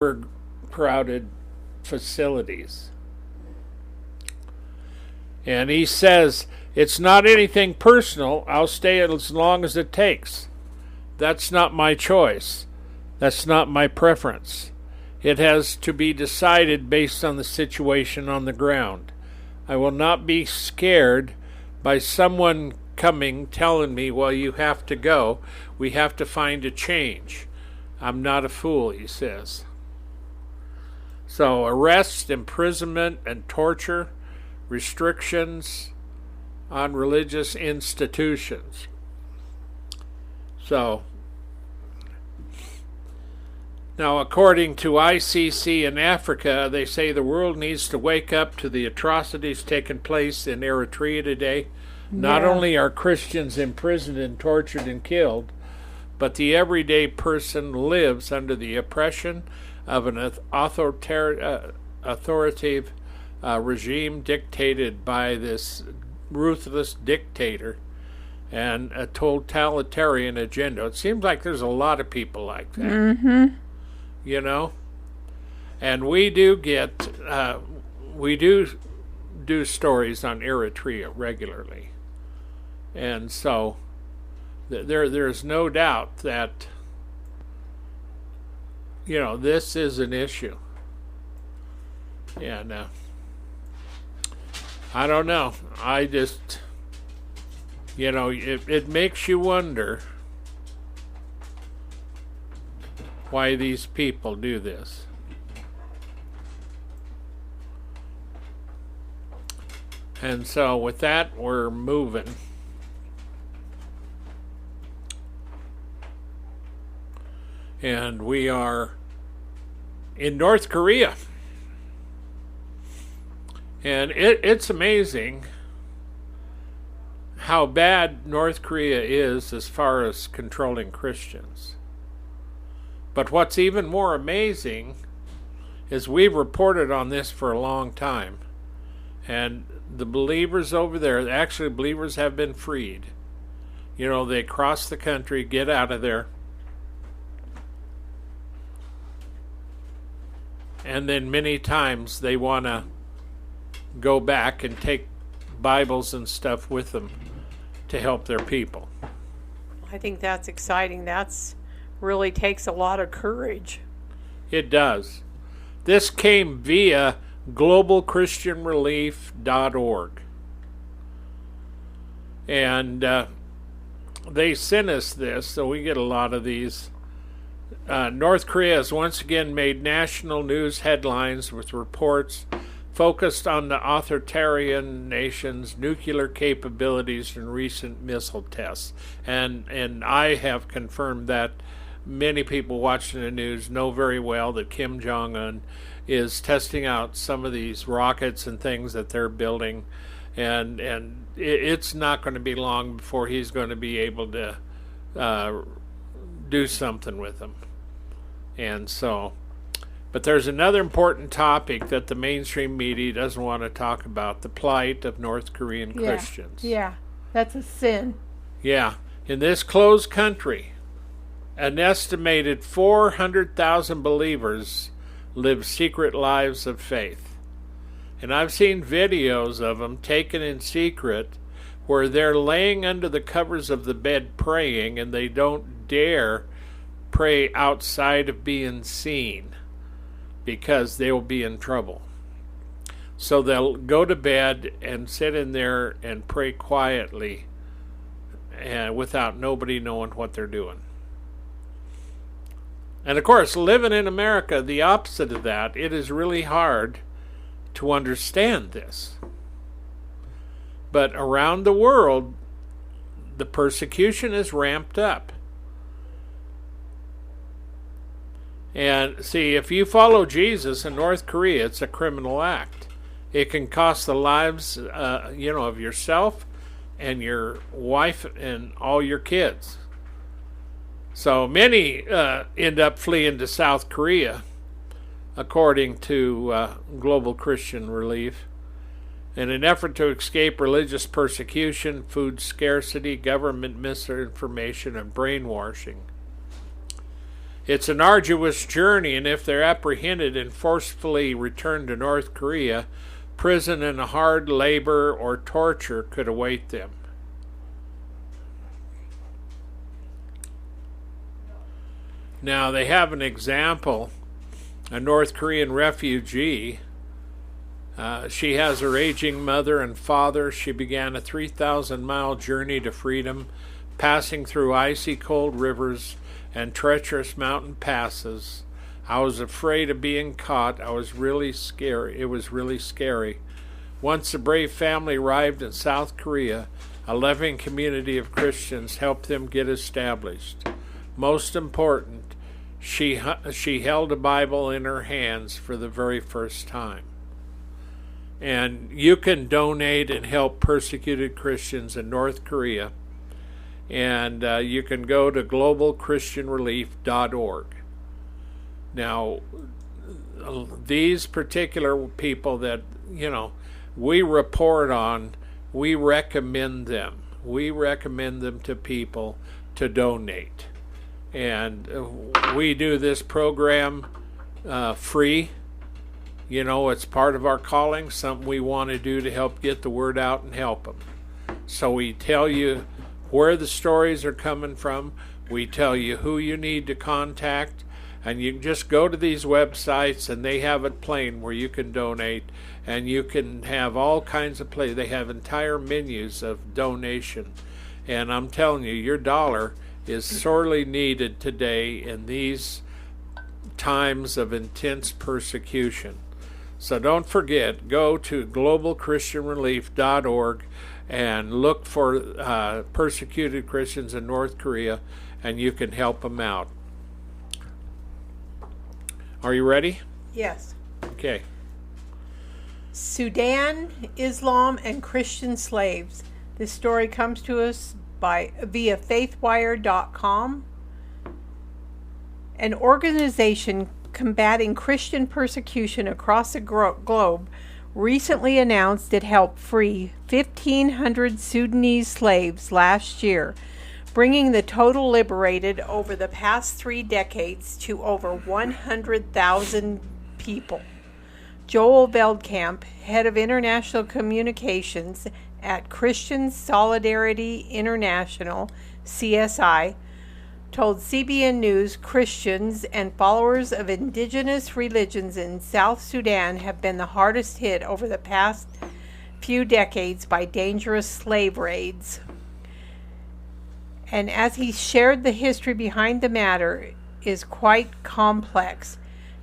overcrowded facilities. And he says, it's not anything personal. I'll stay as long as it takes. That's not my choice. That's not my preference. It has to be decided based on the situation on the ground. I will not be scared by someone coming telling me, well, you have to go. We have to find a change. I'm not a fool, he says. So arrest, imprisonment, and torture, restrictions on religious institutions. So, now according to ICC in Africa, they say the world needs to wake up to the atrocities taking place in Eritrea today. Not only are Christians imprisoned and tortured and killed, but the everyday person lives under the oppression of an authoritative regime dictated by this ruthless dictator and a totalitarian agenda. It seems like there's a lot of people like that. Mm-hmm. You know? And we do get, we do stories on Eritrea regularly. And so there's no doubt that, you know, this is an issue. And I don't know. I just, you know, it makes you wonder why these people do this. And so with that, we're moving. And we are in North Korea. And it's amazing how bad North Korea is as far as controlling Christians. But what's even more amazing is we've reported on this for a long time. And the believers over there, actually believers have been freed. You know, they cross the country, get out of there. And then many times they want to go back and take Bibles and stuff with them to help their people. I think that's exciting. That's really takes a lot of courage. It does. This came via globalchristianrelief.org. And they sent us this, so we get a lot of these. North Korea has once again made national news headlines with reports focused on the authoritarian nation's nuclear capabilities and recent missile tests. And I have confirmed that. Many people watching the news know very well that Kim Jong-un is testing out some of these rockets and things that they're building. And it's not going to be long before he's going to be able to do something with them. And so, but there's another important topic that the mainstream media doesn't want to talk about, the plight of North Korean Christians. Yeah, that's a sin. Yeah, in this closed country, an estimated 400,000 believers live secret lives of faith. And I've seen videos of them taken in secret where they're laying under the covers of the bed praying, and they don't dare pray outside of being seen because they will be in trouble. So they'll go to bed and sit in there and pray quietly and without nobody knowing what they're doing. And of course, living in America, the opposite of that, it is really hard to understand this. But around the world, the persecution is ramped up. And see, if you follow Jesus in North Korea, it's a criminal act. It can cost the lives, of yourself and your wife and all your kids. So many end up fleeing to South Korea, according to Global Christian Relief, in an effort to escape religious persecution, food scarcity, government misinformation, and brainwashing. It's an arduous journey, and if they're apprehended and forcefully returned to North Korea, prison and hard labor or torture could await them. Now, they have an example, a North Korean refugee. She has her aging mother and father. She began a 3,000-mile journey to freedom, passing through icy cold rivers and treacherous mountain passes. I was afraid of being caught. I was really scared. It was really scary. Once the brave family arrived in South Korea, a loving community of Christians helped them get established. Most important, she held a Bible in her hands for the very first time. And you can donate and help persecuted Christians in North Korea. And you can go to globalchristianrelief.org. Now, these particular people that, we report on, we recommend them. We recommend them to people to donate. And we do this program free. It's part of our calling, something we want to do to help get the word out and help them. So we tell you where the stories are coming from. We tell you who you need to contact. And you can just go to these websites, and they have it plain where you can donate. And you can have all kinds of play. They have entire menus of donation. And I'm telling you, your dollar is sorely needed today in these times of intense persecution. So don't forget, go to globalchristianrelief.org and look for persecuted Christians in North Korea, and you can help them out. Are you ready? Yes. Okay. Sudan, Islam, and Christian slaves. This story comes to us via faithwire.com. An organization combating Christian persecution across the globe recently announced it helped free 1,500 Sudanese slaves last year, bringing the total liberated over the past 3 decades to over 100,000 people. Joel Veldkamp, head of international communications at Christian Solidarity International, CSI, told CBN News Christians and followers of indigenous religions in South Sudan have been the hardest hit over the past few decades by dangerous slave raids. And as he shared, the history behind the matter is quite complex.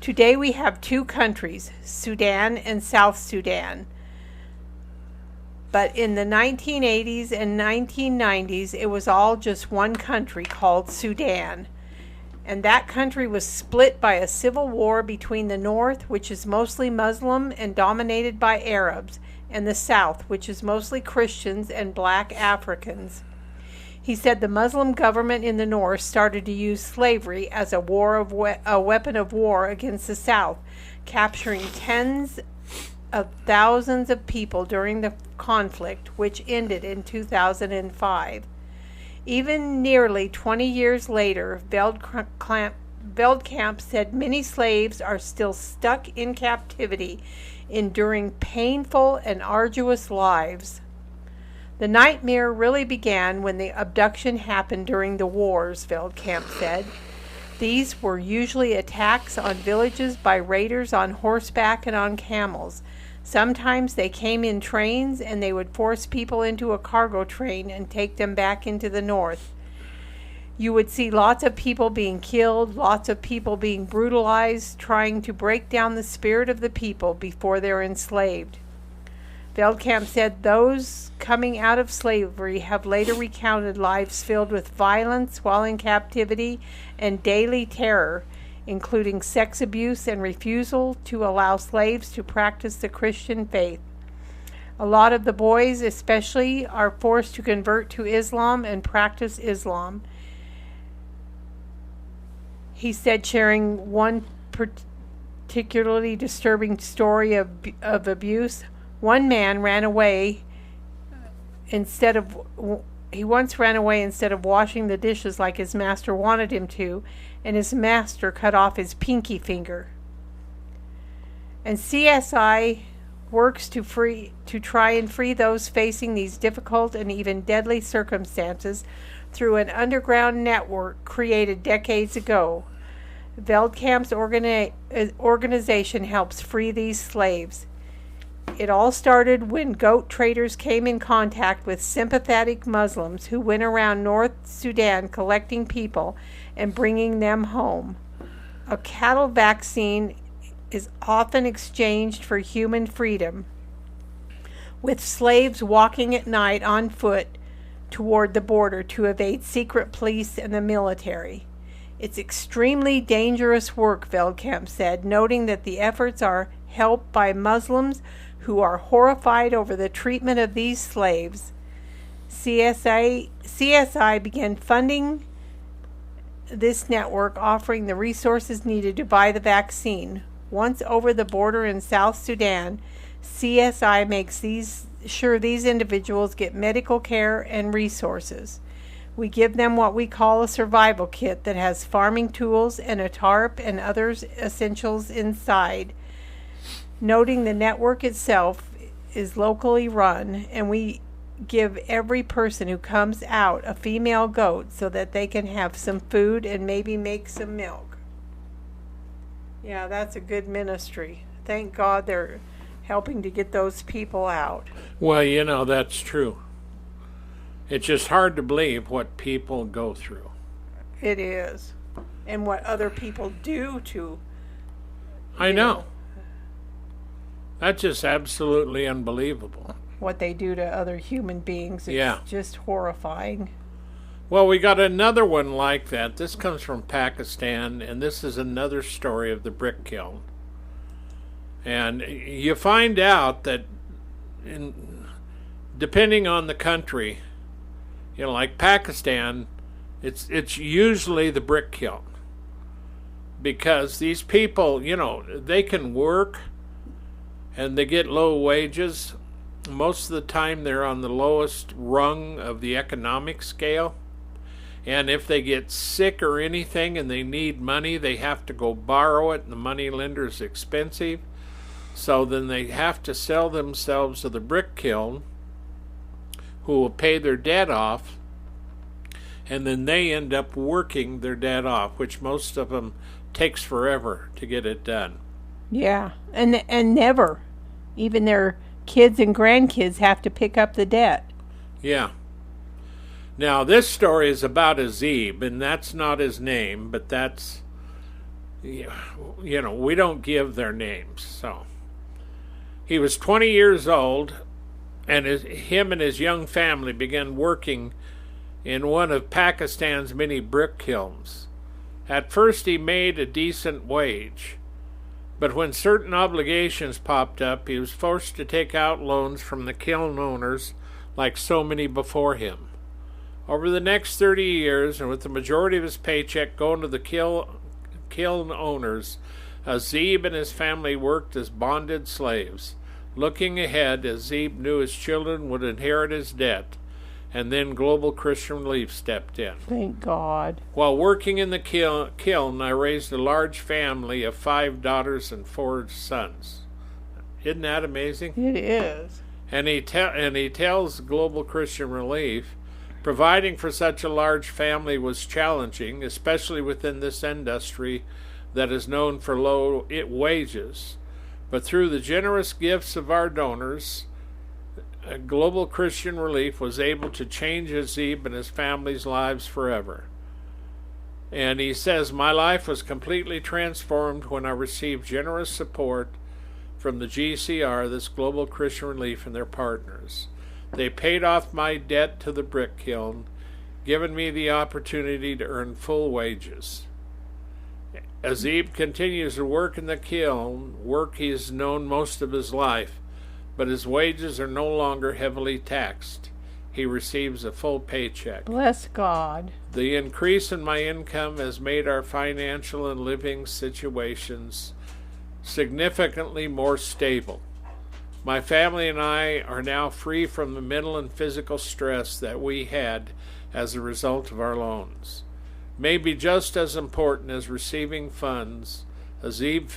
Today we have 2 countries, Sudan and South Sudan. But in the 1980s and 1990s, it was all just one country called Sudan. And that country was split by a civil war between the north, which is mostly Muslim and dominated by Arabs, and the south, which is mostly Christians and black Africans. He said the Muslim government in the north started to use slavery as a weapon of war against the south, capturing tens of thousands of people during the conflict, which ended in 2005. Even nearly 20 years later, Veldkamp said many slaves are still stuck in captivity, enduring painful and arduous lives. The nightmare really began when the abduction happened during the wars, Veldkamp said. These were usually attacks on villages by raiders on horseback and on camels. Sometimes they came in trains, and they would force people into a cargo train and take them back into the north. You would see lots of people being killed, lots of people being brutalized, trying to break down the spirit of the people before they're enslaved. Veldkamp said those coming out of slavery have later recounted lives filled with violence while in captivity and daily terror, including sex abuse and refusal to allow slaves to practice the Christian faith. A lot of the boys especially are forced to convert to Islam and practice Islam. He said, sharing one particularly disturbing story of abuse. One man ran away instead of He once ran away instead of washing the dishes like his master wanted him to, and his master cut off his pinky finger. And CSI works to try and free those facing these difficult and even deadly circumstances through an underground network created decades ago. Veldkamp's organization helps free these slaves. It all started when goat traders came in contact with sympathetic Muslims who went around North Sudan collecting people and bringing them home. A cattle vaccine is often exchanged for human freedom, with slaves walking at night on foot toward the border to evade secret police and the military. It's extremely dangerous work, Veldkamp said, noting that the efforts are helped by Muslims who are horrified over the treatment of these slaves. CSI began funding this network, offering the resources needed to buy the vaccine. Once over the border in South Sudan, CSI makes sure these individuals get medical care and resources. We give them what we call a survival kit that has farming tools and a tarp and other essentials inside. Noting the network itself is locally run, and we give every person who comes out a female goat so that they can have some food and maybe make some milk. Yeah, that's a good ministry. Thank God they're helping to get those people out. Well, that's true. It's just hard to believe what people go through. It is. And what other people do to... I know. That's just absolutely unbelievable. What they do to other human beings. It's just horrifying. Well, we got another one like that. This comes from Pakistan, and this is another story of the brick kiln. And you find out that depending on the country, like Pakistan, it's usually the brick kiln. Because these people, they can work and they get low wages. Most of the time they're on the lowest rung of the economic scale. And if they get sick or anything and they need money, they have to go borrow it, and the money lender is expensive. So then they have to sell themselves to the brick kiln, who will pay their debt off, and then they end up working their debt off, which most of them takes forever to get it done. Yeah, and never. Even their kids and grandkids have to pick up the debt. Yeah. Now, this story is about Azib, and that's not his name, but that's, we don't give their names, so. He was 20 years old, and him and his young family began working in one of Pakistan's many brick kilns. At first, he made a decent wage, but when certain obligations popped up, he was forced to take out loans from the kiln owners like so many before him. Over the next 30 years, and with the majority of his paycheck going to the kiln owners, Azib and his family worked as bonded slaves. Looking ahead, Azib knew his children would inherit his debt, and then Global Christian Relief stepped in. Thank God. While working in the kiln, I raised a large family of 5 daughters and 4 sons. Isn't that amazing? It is. And he tells Global Christian Relief, providing for such a large family was challenging, especially within this industry that is known for low wages. But through the generous gifts of our donors, Global Christian Relief was able to change Azib and his family's lives forever. And he says, my life was completely transformed when I received generous support from the GCR, this Global Christian Relief, and their partners. They paid off my debt to the brick kiln, giving me the opportunity to earn full wages. Azib continues to work in the kiln, work he has known most of his life, but his wages are no longer heavily taxed. He receives a full paycheck. Bless God. The increase in my income has made our financial and living situations significantly more stable. My family and I are now free from the mental and physical stress that we had as a result of our loans. Maybe just as important as receiving funds, Azib